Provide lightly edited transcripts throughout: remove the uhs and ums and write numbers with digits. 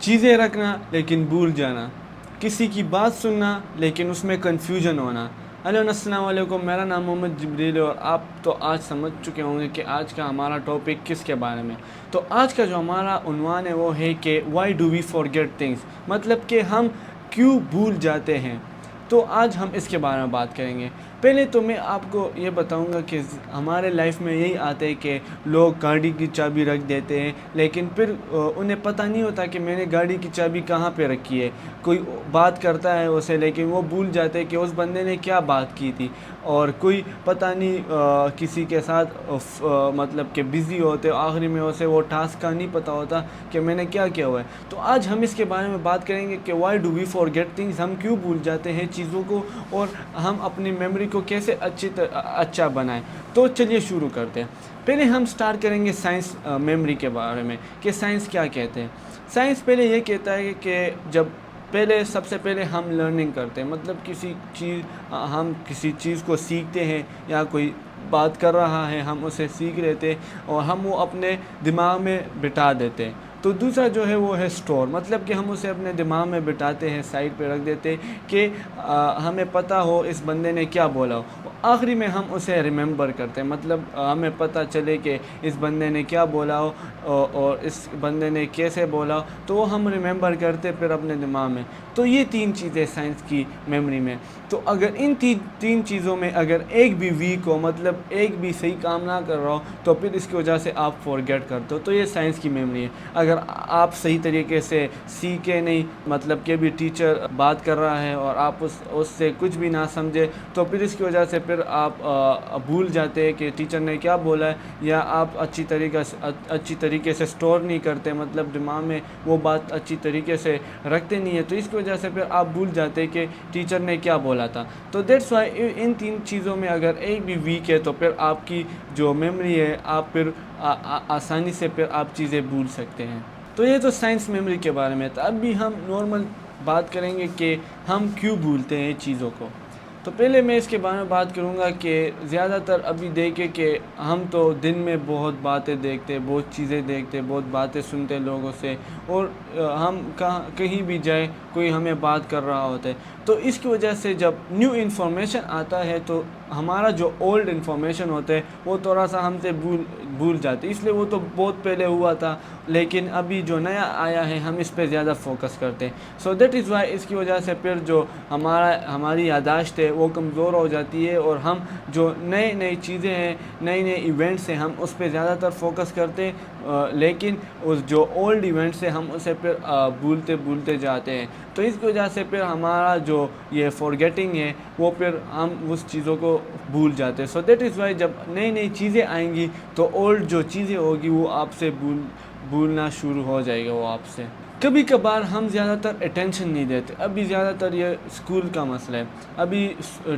چیزیں رکھنا لیکن بھول جانا، کسی کی بات سننا لیکن اس میں کنفیوژن ہونا۔ ہیلو السلام علیکم، میرا نام محمد جبریل ہے اور آپ تو آج سمجھ چکے ہوں گے کہ آج کا ہمارا ٹاپک کس کے بارے میں۔ تو آج کا جو ہمارا عنوان ہے وہ ہے کہ why do we forget things, مطلب کہ ہم کیوں بھول جاتے ہیں۔ تو آج ہم اس کے بارے میں بات کریں گے۔ پہلے تو میں آپ کو یہ بتاؤں گا کہ ہمارے لائف میں یہی آتے ہے کہ لوگ گاڑی کی چابی رکھ دیتے ہیں، لیکن پھر انہیں پتہ نہیں ہوتا کہ میں نے گاڑی کی چابی کہاں پہ رکھی ہے۔ کوئی بات کرتا ہے اسے، لیکن وہ بھول جاتے ہیں کہ اس بندے نے کیا بات کی تھی، اور کوئی پتہ نہیں کسی کے ساتھ مطلب کہ بزی ہوتے، آخری میں اسے وہ ٹاسک کا نہیں پتہ ہوتا کہ میں نے کیا کیا ہوا ہے۔ تو آج ہم اس کے بارے میں بات کریں گے کہ why do we forget things, ہم کیوں بھول جاتے ہیں چیزوں کو، اور ہم اپنی میموری کو کیسے اچھا بنائیں۔ تو چلیے شروع کرتے ہیں۔ پہلے ہم سٹارٹ کریں گے سائنس میموری کے بارے میں کہ سائنس کیا کہتے ہیں۔ سائنس پہلے یہ کہتا ہے کہ جب سب سے پہلے ہم لرننگ کرتے ہیں، مطلب ہم کسی چیز کو سیکھتے ہیں، یا کوئی بات کر رہا ہے ہم اسے سیکھ لیتے ہیں اور ہم وہ اپنے دماغ میں بٹھا دیتے ہیں۔ تو دوسرا جو ہے وہ ہے اسٹور، مطلب کہ ہم اسے اپنے دماغ میں بٹھاتے ہیں، سائڈ پہ رکھ دیتے ہیں کہ ہمیں پتہ ہو اس بندے نے کیا بولا ہو۔ آخری میں ہم اسے ریممبر کرتے ہیں، مطلب ہمیں پتہ چلے کہ اس بندے نے کیا بولا ہو اور اس بندے نے کیسے بولا ہو، تو وہ ہم ریممبر کرتے پھر اپنے دماغ میں۔ تو یہ تین چیزیں سائنس کی میموری میں۔ تو اگر ان تین چیزوں میں اگر ایک بھی ویک ہو، مطلب ایک بھی صحیح کام نہ کر رہا ہو، تو پھر اس کی وجہ سے آپ فارگیٹ کرتے ہو۔ تو یہ سائنس کی میموری ہے۔ اگر آپ صحیح طریقے سے سیکھے نہیں، مطلب کہ بھی ٹیچر بات کر رہا ہے اور آپ اس سے کچھ بھی نہ سمجھے، تو پھر اس کی وجہ سے پھر آپ بھول جاتے ہیں کہ ٹیچر نے کیا بولا ہے، یا آپ اچھی طریقے سے اسٹور نہیں کرتے، مطلب دماغ میں وہ بات اچھی طریقے سے رکھتے نہیں ہے، تو اس کی وجہ سے پھر آپ بھول جاتے ہیں کہ ٹیچر نے کیا بولا تھا۔ تو دیٹس وائی ان تین چیزوں میں اگر ایک بھی ویک ہے تو پھر آپ کی جو میموری ہے، آپ پھر آسانی سے پھر آپ چیزیں بھول سکتے ہیں۔ تو یہ تو سائنس میموری کے بارے میں تھا۔ اب بھی ہم نارمل بات کریں گے کہ ہم کیوں بھولتے ہیں چیزوں کو۔ تو پہلے میں اس کے بارے میں بات کروں گا کہ زیادہ تر ابھی دیکھیں کہ ہم تو دن میں بہت باتیں دیکھتے، بہت چیزیں دیکھتے، بہت باتیں سنتے لوگوں سے، اور ہم کہیں بھی جائیں کوئی ہمیں بات کر رہا ہوتا ہے، تو اس کی وجہ سے جب نیو انفارمیشن آتا ہے تو ہمارا جو اولڈ انفارمیشن ہوتا ہے وہ تھوڑا سا ہم سے بھول جاتے، اس لیے وہ تو بہت پہلے ہوا تھا، لیکن ابھی جو نیا آیا ہے ہم اس پہ زیادہ فوکس کرتے ہیں۔ سو دیٹ از وائی اس کی وجہ سے پھر جو ہماری یادداشت ہے وہ کمزور ہو جاتی ہے، اور ہم جو نئی چیزیں ہیں، نئے ایونٹس ہیں، ہم اس پہ زیادہ تر فوکس کرتے ہیں، لیکن اس جو اولڈ ایونٹس ہیں ہم اسے پھر بھولتے جاتے ہیں۔ تو اس کی وجہ سے پھر ہمارا جو یہ فارگیٹنگ ہے وہ پھر ہم اس چیزوں کو بھول جاتے ہیں۔ سو دیٹ از وائی جب نئی چیزیں آئیں گی تو اولڈ جو چیزیں ہوگی وہ آپ سے بھولنا شروع ہو جائے گا وہ آپ سے۔ کبھی کبھار ہم زیادہ تر اٹینشن نہیں دیتے، ابھی زیادہ تر یہ اسکول کا مسئلہ ہے، ابھی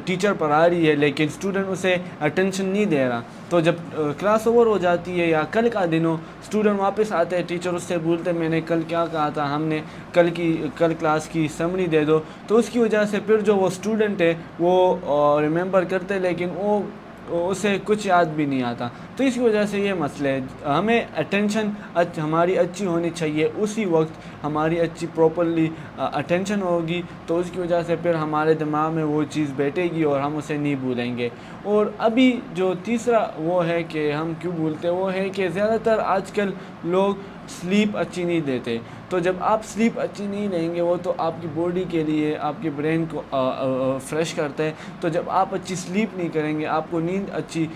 ٹیچر پڑھا رہی ہے لیکن اسٹوڈنٹ اسے اٹینشن نہیں دے رہا، تو جب کلاس اوور ہو جاتی ہے یا کل کا دن ہو، اسٹوڈنٹ واپس آتے ہیں، ٹیچر اس سے بولتے میں نے کل کیا کہا تھا، ہم نے کل کلاس کی سمری دے دو، تو اس کی وجہ سے پھر جو وہ اسٹوڈنٹ ہے وہ ریممبر کرتے، لیکن اسے کچھ یاد بھی نہیں آتا۔ تو اس کی وجہ سے یہ مسئلہ ہے، ہمیں اٹینشن ہماری اچھی ہونی چاہیے، اسی وقت ہماری اچھی پراپرلی اٹینشن ہوگی، تو اس کی وجہ سے پھر ہمارے دماغ میں وہ چیز بیٹھے گی اور ہم اسے نہیں بھولیں گے۔ اور ابھی جو تیسرا وہ ہے کہ ہم کیوں بھولتے، وہ ہے کہ زیادہ تر آج کل لوگ سلیپ اچھی نہیں دیتے، تو جب آپ سلیپ اچھی نہیں لیں گے، وہ تو آپ کی باڈی کے لیے، آپ کے برین کو فریش کرتا ہے، تو جب آپ اچھی سلیپ نہیں کریں گے، آپ کو نیند اچھی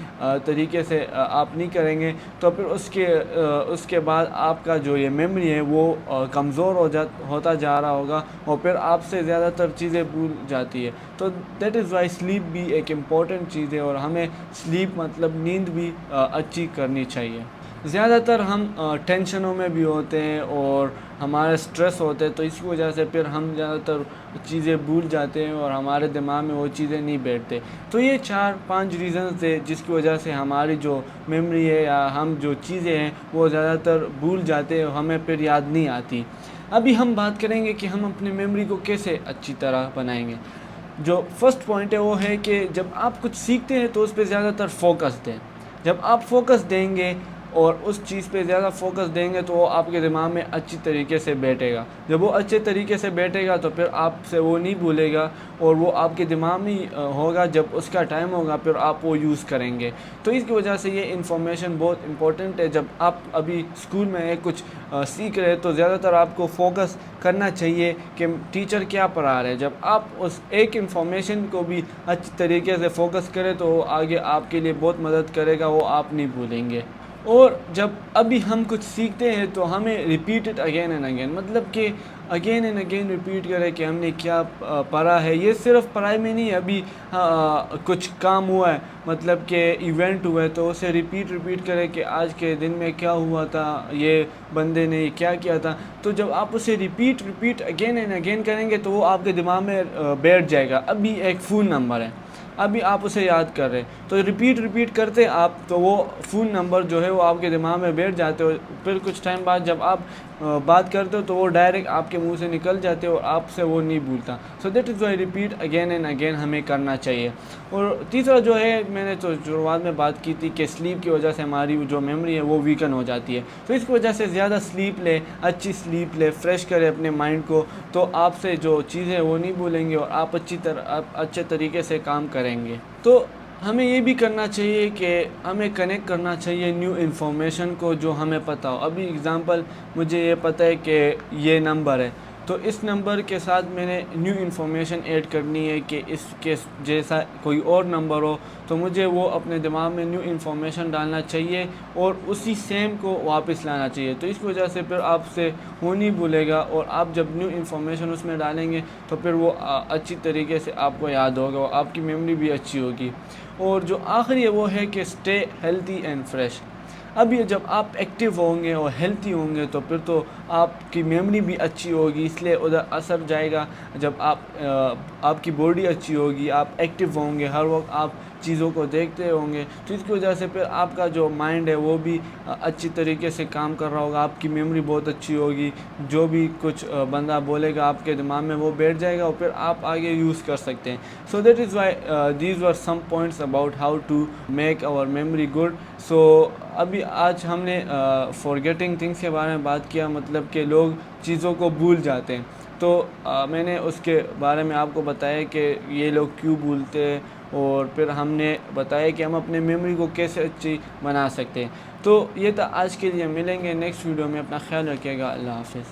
طریقے سے آپ نہیں کریں گے، تو پھر اس کے بعد آپ کا جو یہ میموری ہے وہ کمزور ہوتا جا رہا ہوگا، اور پھر آپ سے زیادہ تر چیزیں بھول جاتی ہے۔ تو دیٹ از وائی سلیپ بھی ایک امپورٹنٹ چیز ہے، اور ہمیں سلیپ مطلب نیند بھی اچھی کرنی چاہیے۔ زیادہ تر ہم ٹینشنوں میں بھی ہوتے ہیں اور ہمارے سٹریس ہوتے ہیں، تو اس کی وجہ سے پھر ہم زیادہ تر چیزیں بھول جاتے ہیں اور ہمارے دماغ میں وہ چیزیں نہیں بیٹھتے۔ تو یہ 4-5 ریزنز ہے جس کی وجہ سے ہماری جو میموری ہے یا ہم جو چیزیں ہیں وہ زیادہ تر بھول جاتے ہیں اور ہمیں پھر یاد نہیں آتی۔ ابھی ہم بات کریں گے کہ ہم اپنی میموری کو کیسے اچھی طرح بنائیں گے۔ جو فرسٹ پوائنٹ ہے وہ ہے کہ جب آپ کچھ سیکھتے ہیں تو اس پہ زیادہ تر فوکس دیں۔ جب آپ فوکس دیں گے اور اس چیز پہ زیادہ فوکس دیں گے تو وہ آپ کے دماغ میں اچھی طریقے سے بیٹھے گا. جب وہ اچھے طریقے سے بیٹھے گا تو پھر آپ سے وہ نہیں بھولے گا اور وہ آپ کے دماغ میں ہوگا. جب اس کا ٹائم ہوگا پھر آپ وہ یوز کریں گے. تو اس کی وجہ سے یہ انفارمیشن بہت امپورٹنٹ ہے. جب آپ ابھی اسکول میں کچھ سیکھ رہے تو زیادہ تر آپ کو فوکس کرنا چاہیے کہ ٹیچر کیا پڑھا رہے. جب آپ اس ایک انفارمیشن کو بھی اچھی طریقے سے فوکس کریں تو وہ آگے آپ کے لیے بہت مدد کرے گا, وہ آپ نہیں بھولیں گے. اور جب ابھی ہم کچھ سیکھتے ہیں تو ہمیں repeat it again and again, مطلب کہ اگین اینڈ اگین ریپیٹ کرے کہ ہم نے کیا پڑھا ہے. یہ صرف پڑھائی میں نہیں ہے, ابھی کچھ کام ہوا ہے, مطلب کہ ایونٹ ہوا ہے تو اسے ریپیٹ کرے کہ آج کے دن میں کیا ہوا تھا, یہ بندے نے کیا کیا تھا. تو جب آپ اسے ریپیٹ اگین اینڈ اگین کریں گے تو وہ آپ کے دماغ میں بیٹھ جائے گا. ابھی ایک فون نمبر ہے, ابھی آپ اسے یاد کر رہے تو ریپیٹ کرتے آپ تو وہ فون نمبر جو ہے وہ آپ کے دماغ میں بیٹھ جاتے ہو. پھر کچھ ٹائم بعد جب آپ بات کرتے ہو تو وہ ڈائریکٹ آپ کے منہ سے نکل جاتے اور آپ سے وہ نہیں بھولتا. So that is why repeat again and again ہمیں کرنا چاہیے. اور تیسرا جو ہے, میں نے تو شروعات میں بات کی تھی کہ سلیپ کی وجہ سے ہماری جو میموری ہے وہ ویکن ہو جاتی ہے. تو اس کی وجہ سے زیادہ سلیپ لے, اچھی سلیپ لے, فریش کرے اپنے مائنڈ کو, تو آپ سے جو چیزیں وہ نہیں بھولیں گے اور آپ اچھے طریقے سے کام کریں گے. تو ہمیں یہ بھی کرنا چاہیے کہ ہمیں کنیکٹ کرنا چاہیے نیو انفارمیشن کو جو ہمیں پتہ ہو. ابھی اگزامپل مجھے یہ پتہ ہے کہ یہ نمبر ہے تو اس نمبر کے ساتھ میں نے نیو انفارمیشن ایڈ کرنی ہے کہ اس کے جیسا کوئی اور نمبر ہو, تو مجھے وہ اپنے دماغ میں نیو انفارمیشن ڈالنا چاہیے اور اسی سیم کو واپس لانا چاہیے. تو اس کی وجہ سے پھر آپ سے وہ نہیں بھولے گا اور آپ جب نیو انفارمیشن اس میں ڈالیں گے تو پھر وہ اچھی طریقے سے آپ کو یاد ہوگا اور آپ کی میموری بھی اچھی ہوگی. اور جو آخری ہے وہ ہے کہ اسٹے ہیلتھی اینڈ فریش. ابھی جب آپ ایکٹیو ہوں گے اور ہیلتھی ہوں گے تو پھر تو آپ کی میموری بھی اچھی ہوگی, اس لیے ادھر اثر جائے گا. جب آپ کی باڈی اچھی ہوگی, آپ ایکٹیو ہوں گے, ہر وقت آپ چیزوں کو دیکھتے ہوں گے, تو اس کی وجہ سے پھر آپ کا جو مائنڈ ہے وہ بھی اچھی طریقے سے کام کر رہا ہوگا. آپ کی میموری بہت اچھی ہوگی, جو بھی کچھ بندہ بولے گا آپ کے دماغ میں وہ بیٹھ جائے گا اور پھر آپ آگے یوز کر سکتے ہیں. So that is why these are some points about how to make our memory good. So ابھی آج ہم نے فارگیٹنگ تھنگس کے بارے میں بات کیا, مطلب کہ لوگ چیزوں کو بھول جاتے ہیں. تو میں نے اس کے بارے میں آپ کو بتایا کہ یہ لوگ کیوں بھولتے ہیں, اور پھر ہم نے بتایا کہ ہم اپنے میموری کو کیسے اچھی بنا سکتے ہیں. تو یہ تھا آج کے لیے, ملیں گے نیکسٹ ویڈیو میں. اپنا خیال رکھیے گا. اللہ حافظ.